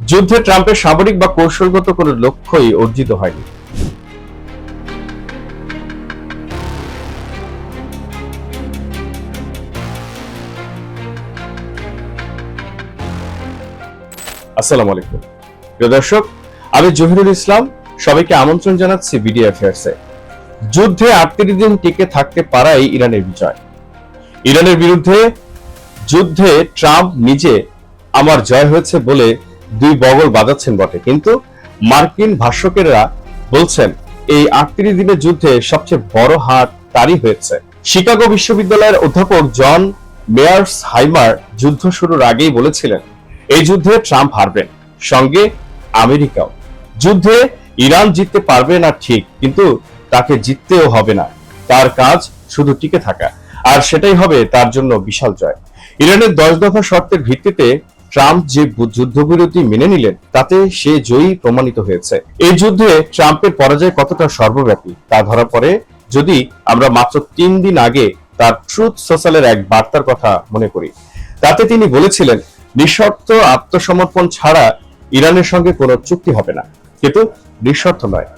যুদ্ধে ট্রাম্পের সামরিক বা কৌশলগত কোনো লক্ষ্যই অর্জিত হয়নি। আসসালামু আলাইকুম প্রিয় দর্শক, আমি জহিরুল ইসলাম। সবাইকে আমন্ত্রণ জানাচ্ছি বিডি অ্যাফেয়ার্সে। যুদ্ধে 38 দিন টিকে থাকতে পারাই ইরানের বিজয়। ইরানের বিরুদ্ধে যুদ্ধে ট্রাম্প নিজে আমার জয় হয়েছে বলে দুই বগল বাজাচ্ছেন বটে, কিন্তু মার্কিন ভাষ্যকারেরা বলছেন এই 38 দিনের যুদ্ধে সবচেয়ে বড় হার তারই হয়েছে। শিকাগো বিশ্ববিদ্যালয়ের অধ্যাপক জন মেয়ার্স হাইমার যুদ্ধ শুরুর আগেই বলেছিলেন এই যুদ্ধে ট্রাম্প হারবেন, সঙ্গে আমেরিকাও। যুদ্ধে ইরান জিততে পারবে না ঠিক, কিন্তু তাকে জিততেও হবে না। তার কাজ শুধু টিকে থাকা, আর সেটাই হবে তার জন্য বিশাল জয়। ইরানের 10 দফা শর্তের ভিত্তিতে ট্রাম্প যে যুদ্ধবিরতি মেনে নিলেন তাতে সে জয়ী প্রমাণিত হয়েছে। এই যুদ্ধে ট্রাম্পের পরাজয় কতটা সর্বব্যাপী তা ধরা পড়ে যদি আমরা মাত্র 3 দিন আগে তার ট্রুথ সোশ্যালের এক বার্তার কথা মনে করি। তাতে তিনি বলেছিলেন নিঃশর্ত আত্মসমর্পণ ছাড়া ইরানের সঙ্গে কোনো চুক্তি হবে না। কিন্তু নিঃশর্ত নয়,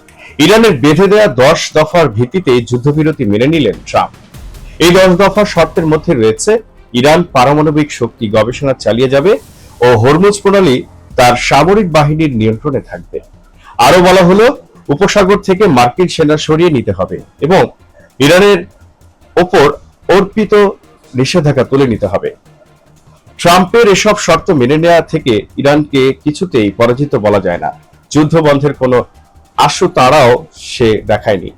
ইরানের বেঁধে দেয়া 10 দফার ভিত্তিতে যুদ্ধবিরতি মেনে নিলেন ট্রাম্প। এই 10 দফা শর্তের মধ্যে রয়েছে ইরান পারমাণবিক শক্তি গবেষণা চালিয়ে যাবে ও হরমুজ প্রণালী তার সামরিক বাহিনীর নিয়ন্ত্রণে থাকবে। আরো বলা হলো উপসাগর থেকে মার্কিন সেনা সরিয়ে নিতে হবে এবং ইরানের ওপর অর্পিত নিষেধাজ্ঞা তুলে নিতে হবে। ট্রাম্পের এসব শর্ত মেনে নেওয়া থেকে ইরানকে কিছুতেই পরাজিত বলা যায় না। যুদ্ধ বন্ধের কোনো আশু তাড়াও সে দেখায়নি,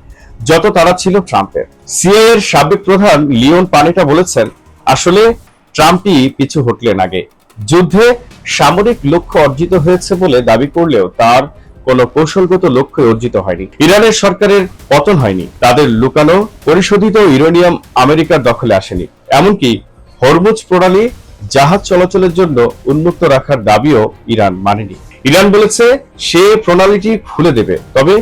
যত তাড়া ছিল ট্রাম্পের। সিআইএ এর সাবেক প্রধান লিওন পানেটা বলেছেন আসলে ট্রাম্পই পিছু হটলেন আগে। যুদ্ধে সামরিক লক্ষ্য অর্জিত হয়েছে বলে দাবি করলেও তার কোনো কৌশলগত লক্ষ্য অর্জিত হয়নি। ইরানের সরকারের পতন হয়নি, তাদের লুকানো পরিশোধিত ইউরেনিয়াম আমেরিকার দখলে আসেনি। এমনকি হরমুজ প্রণালী জাহাজ চলাচলের জন্য উন্মুক্ত রাখার দাবিও ইরান মানেনি। ইরান বলেছে সে প্রণালীটি খুলে দেবে, তবে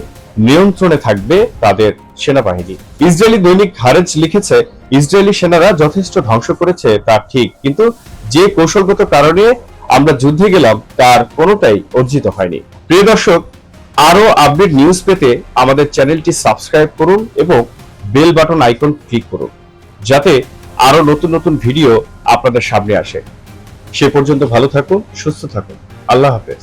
নিয়ন্ত্রণে থাকবে তাদের সেনাবাহিনী। ইসরায়েলি দৈনিক হারেজ লিখেছে ইসরায়েলি সেনারা যথেষ্ট ধ্বংস করেছে তা ঠিক, কিন্তু যে কৌশলগত কারণে আমরা যুদ্ধে গেলাম তার কোনোটাই অর্জিত হয়নি। প্রিয় দর্শক, আরো আপডেট নিউজ পেতে আমাদের চ্যানেলটি সাবস্ক্রাইব করুন এবং বেল বাটন আইকন ক্লিক করুন, যাতে আরো নতুন নতুন ভিডিও আপনাদের সামনে আসে। সে পর্যন্ত ভালো থাকুন, সুস্থ থাকুন। আল্লাহ হাফেজ।